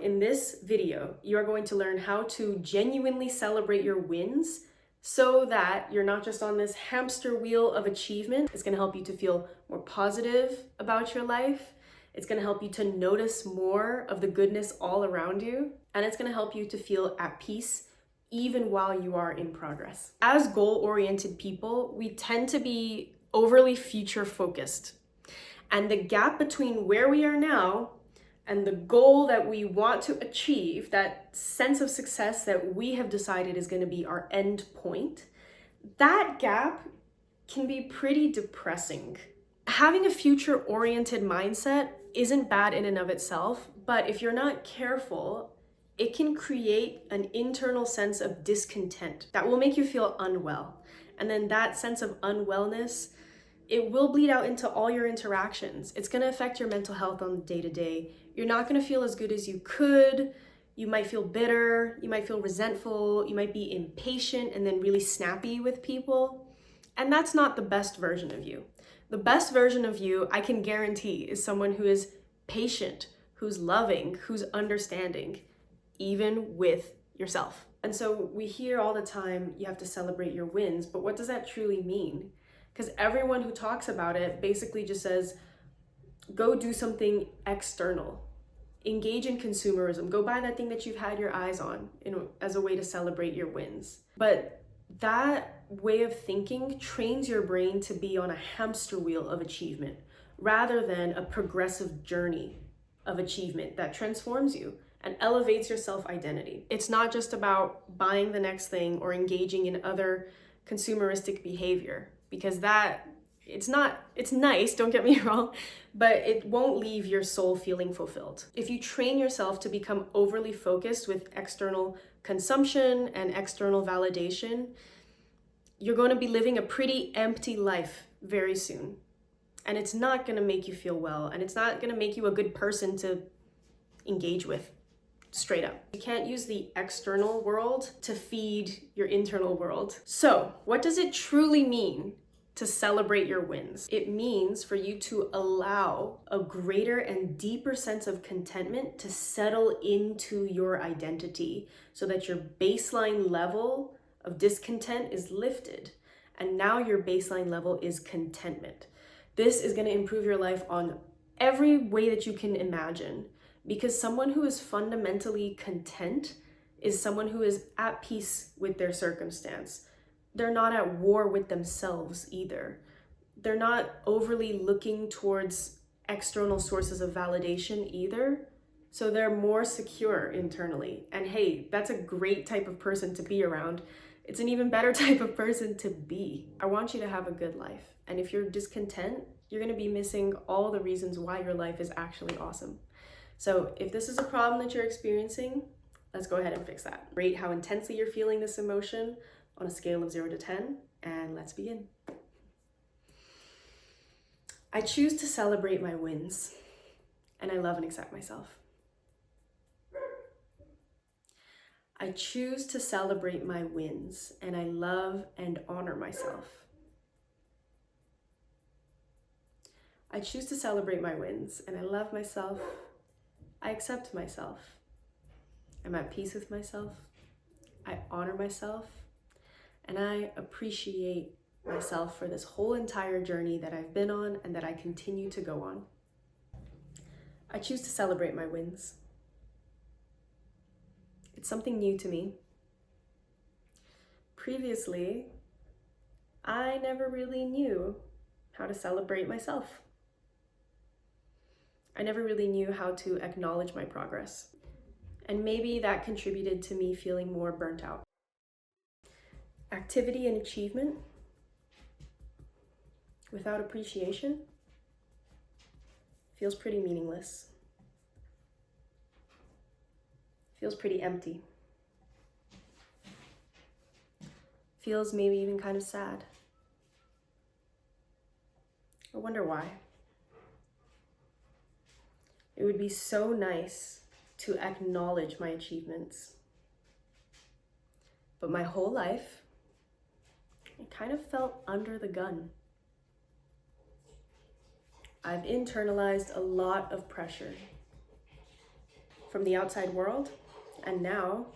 In this video, you are going to learn how to genuinely celebrate your wins so that you're not just on this hamster wheel of achievement. It's going to help you to feel more positive about your life. It's going to help you to notice more of the goodness all around you. And it's going to help you to feel at peace even while you are in progress. As goal-oriented people, we tend to be overly future-focused. And the gap between where we are now and the goal that we want to achieve, that sense of success that we have decided is going to be our end point, that gap can be pretty depressing. Having a future-oriented mindset isn't bad in and of itself, but if you're not careful, it can create an internal sense of discontent that will make you feel unwell. And then that sense of unwellness, it will bleed out into all your interactions. It's going to affect your mental health on the day-to-day. You're not going to feel as good as you could. You might feel bitter. You might feel resentful. You might be impatient and then really snappy with people. And that's not the best version of you. The best version of you, I can guarantee, is someone who is patient, who's loving, who's understanding, even with yourself. And so we hear all the time, you have to celebrate your wins, but what does that truly mean? Because everyone who talks about it basically just says, go do something external. Engage in consumerism. Go buy that thing that you've had your eyes on, as a way to celebrate your wins. But that way of thinking trains your brain to be on a hamster wheel of achievement rather than a progressive journey of achievement that transforms you and elevates your self-identity. It's not just about buying the next thing or engaging in other consumeristic behavior, because it's nice, don't get me wrong, but it won't leave your soul feeling fulfilled. If you train yourself to become overly focused with external consumption and external validation, you're going to be living a pretty empty life very soon. And it's not going to make you feel well, and it's not going to make you a good person to engage with. Straight up. You can't use the external world to feed your internal world. So, what does it truly mean to celebrate your wins? It means for you to allow a greater and deeper sense of contentment to settle into your identity so that your baseline level of discontent is lifted. And now your baseline level is contentment. This is going to improve your life on every way that you can imagine. Because someone who is fundamentally content is someone who is at peace with their circumstance. They're not at war with themselves either. They're not overly looking towards external sources of validation either. So they're more secure internally. And hey, that's a great type of person to be around. It's an even better type of person to be. I want you to have a good life. And if you're discontent, you're going to be missing all the reasons why your life is actually awesome. So if this is a problem that you're experiencing, let's go ahead and fix that. Rate how intensely you're feeling this emotion on a scale of 0 to 10, and let's begin. I choose to celebrate my wins, and I love and accept myself. I choose to celebrate my wins, and I love and honor myself. I choose to celebrate my wins, and I love myself. I accept myself. I'm at peace with myself. I honor myself. And I appreciate myself for this whole entire journey that I've been on and that I continue to go on. I choose to celebrate my wins. It's something new to me. Previously, I never really knew how to celebrate myself. I never really knew how to acknowledge my progress. And maybe that contributed to me feeling more burnt out. Activity and achievement without appreciation feels pretty meaningless. Feels pretty empty. Feels maybe even kind of sad. I wonder why. It would be so nice to acknowledge my achievements. But my whole life, I kind of felt under the gun. I've internalized a lot of pressure. from the outside world, and now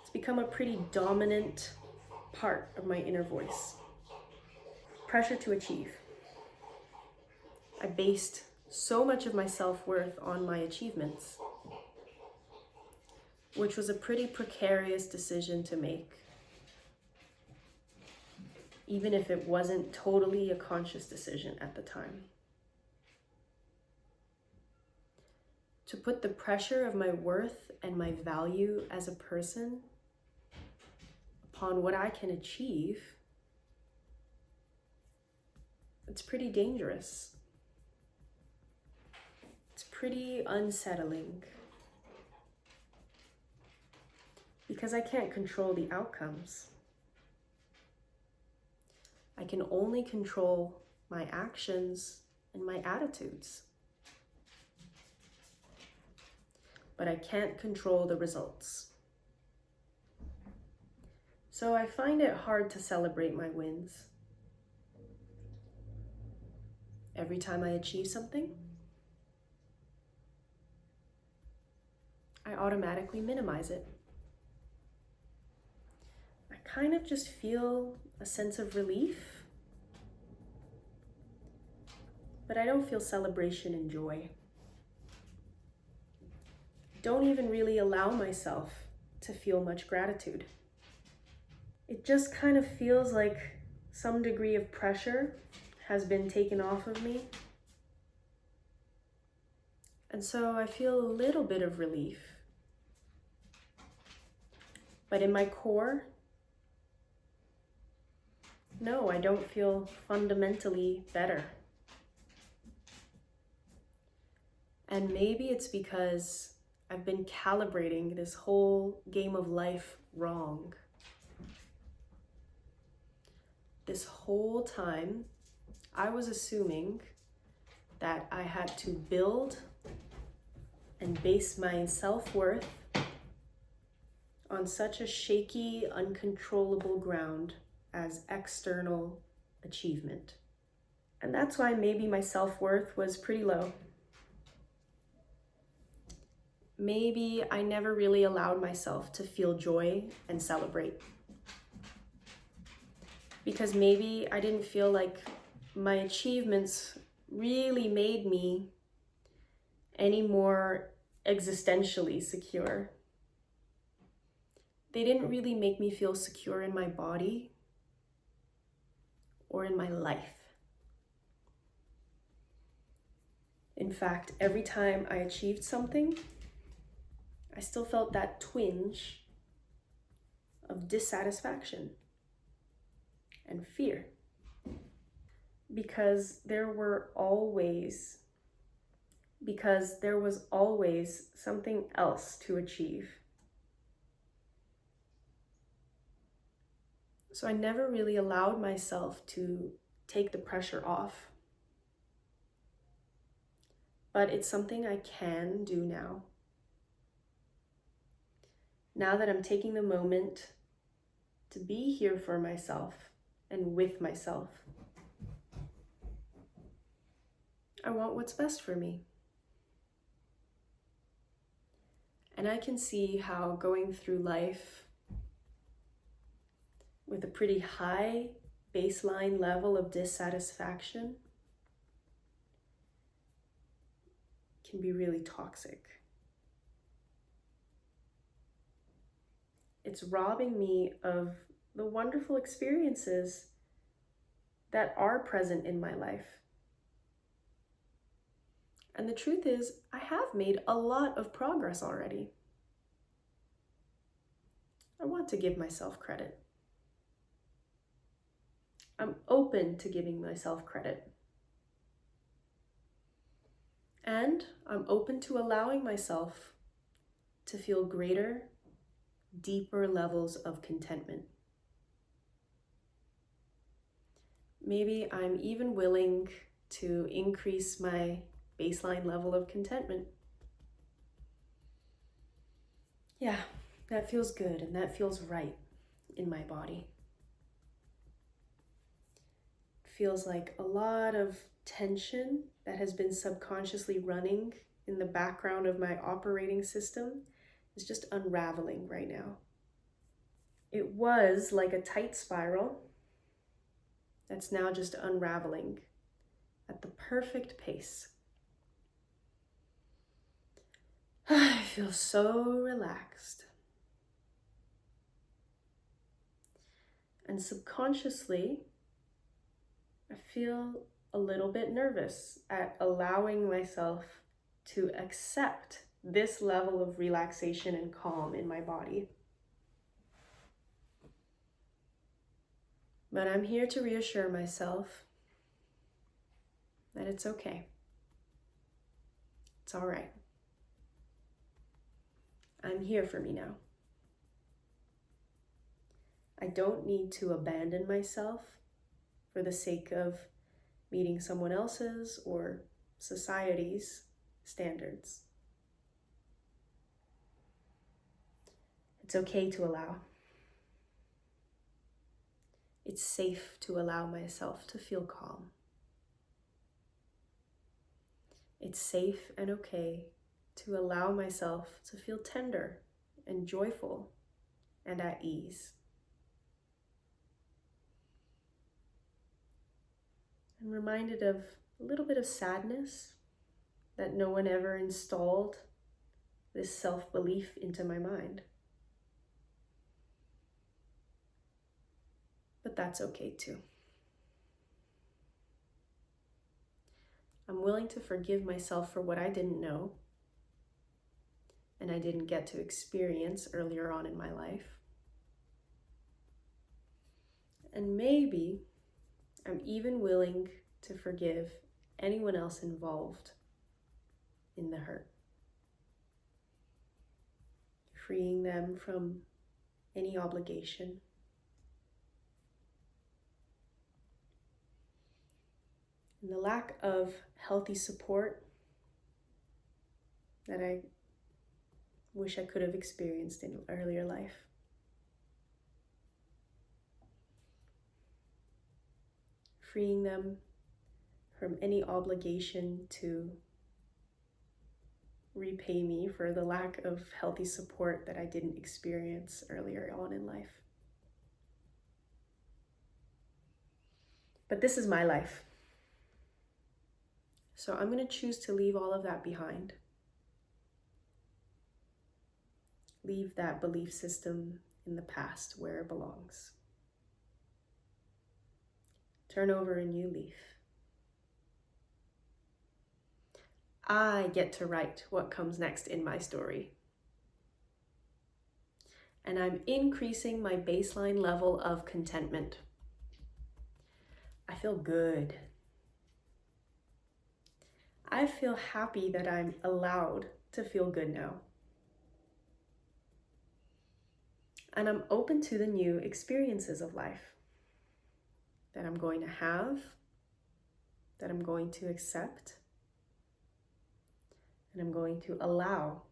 it's become a pretty dominant part of my inner voice. Pressure to achieve. I based so much of my self-worth on my achievements, which was a pretty precarious decision to make, even if it wasn't totally a conscious decision at the time. To put the pressure of my worth and my value as a person upon what I can achieve, it's pretty dangerous. It's pretty unsettling because I can't control the outcomes. I can only control my actions and my attitudes. But I can't control the results. So I find it hard to celebrate my wins. Every time I achieve something, I automatically minimize it. I kind of just feel a sense of relief, but I don't feel celebration and joy. Don't even really allow myself to feel much gratitude. It just kind of feels like some degree of pressure has been taken off of me. And so I feel a little bit of relief. But in my core, no, I don't feel fundamentally better. And maybe it's because I've been calibrating this whole game of life wrong. This whole time, I was assuming that I had to build and base my self-worth on such a shaky, uncontrollable ground as external achievement. And that's why maybe my self-worth was pretty low. Maybe I never really allowed myself to feel joy and celebrate. Because maybe I didn't feel like my achievements really made me any more existentially secure. They didn't really make me feel secure in my body or in my life. In fact, every time I achieved something, I still felt that twinge of dissatisfaction and fear, because there was always something else to achieve. So I never really allowed myself to take the pressure off. But it's something I can do now. Now that I'm taking the moment to be here for myself and with myself. I want what's best for me. And I can see how going through life with a pretty high baseline level of dissatisfaction can be really toxic. It's robbing me of the wonderful experiences that are present in my life. And the truth is, I have made a lot of progress already. I want to give myself credit. I'm open to giving myself credit. And I'm open to allowing myself to feel greater, deeper levels of contentment. Maybe I'm even willing to increase my baseline level of contentment. Yeah, that feels good and that feels right in my body. It feels like a lot of tension that has been subconsciously running in the background of my operating system is just unraveling right now. It was like a tight spiral that's now just unraveling at the perfect pace. I feel so relaxed. And subconsciously, I feel a little bit nervous at allowing myself to accept this level of relaxation and calm in my body. But I'm here to reassure myself that it's okay. It's all right. I'm here for me now. I don't need to abandon myself for the sake of meeting someone else's or society's standards. It's okay to allow. It's safe to allow myself to feel calm. It's safe and okay to allow myself to feel tender and joyful and at ease. I'm reminded of a little bit of sadness that no one ever installed this self-belief into my mind. But that's okay too. I'm willing to forgive myself for what I didn't know and I didn't get to experience earlier on in my life. And maybe I'm even willing to forgive anyone else involved in the hurt, freeing them from any obligation. And the lack of healthy support that I wish I could have experienced in earlier life. Freeing them from any obligation to repay me for the lack of healthy support that I didn't experience earlier on in life. But this is my life. So I'm going to choose to leave all of that behind. Leave that belief system in the past where it belongs. Turn over a new leaf. I get to write what comes next in my story. And I'm increasing my baseline level of contentment. I feel good. I feel happy that I'm allowed to feel good now. And I'm open to the new experiences of life that I'm going to have, that I'm going to accept, and I'm going to allow.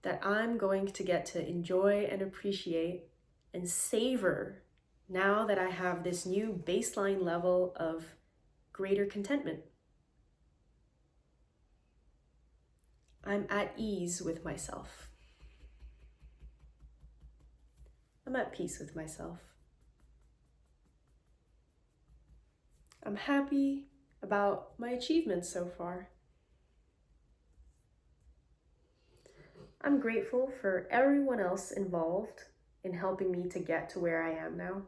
That I'm going to get to enjoy and appreciate and savor now that I have this new baseline level of greater contentment. I'm at ease with myself. I'm at peace with myself. I'm happy about my achievements so far. I'm grateful for everyone else involved in helping me to get to where I am now.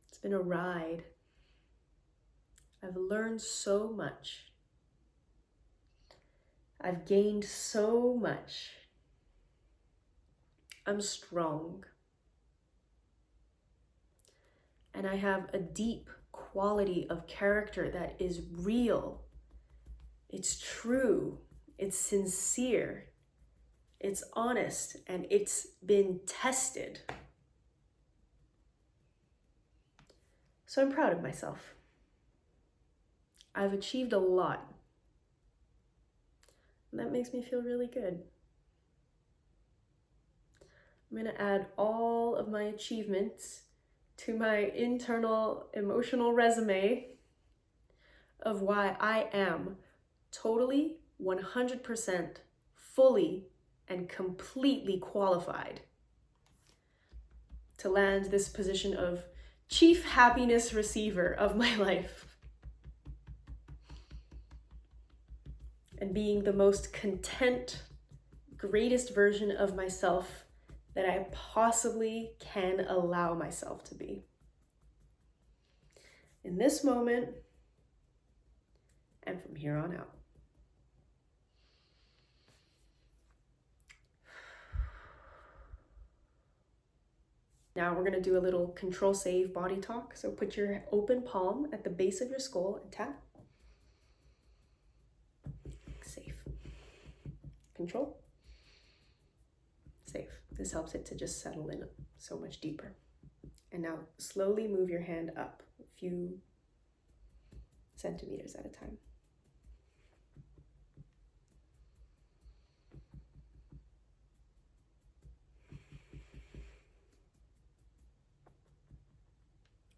It's been a ride. I've learned so much. I've gained so much. I'm strong. And I have a deep quality of character that is real. It's true. It's sincere. It's honest. And it's been tested. So I'm proud of myself. I've achieved a lot. And that makes me feel really good. I'm going to add all of my achievements to my internal emotional resume of why I am totally, 100%, fully, and completely qualified to land this position of chief happiness receiver of my life and being the most content, greatest version of myself that I possibly can allow myself to be. In this moment and from here on out. Now we're going to do a little control save body talk. So put your open palm at the base of your skull and tap. Safe. Control. Safe. This helps it to just settle in so much deeper. And now slowly move your hand up a few centimeters at a time.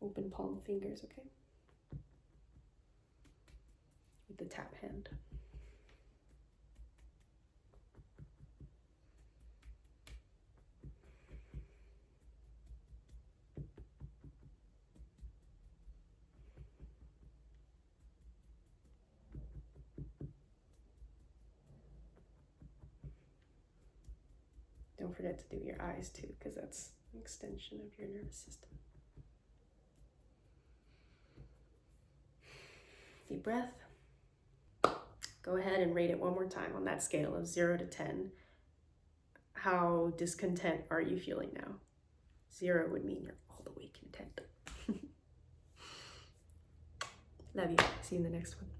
Open palm fingers, okay? With the tap hand. Don't forget to do your eyes too, because that's an extension of your nervous system. Deep breath. Go ahead and rate it one more time on that scale of 0 to 10. How discontent are you feeling now? 0 would mean you're all the way content. Love you. See you in the next one.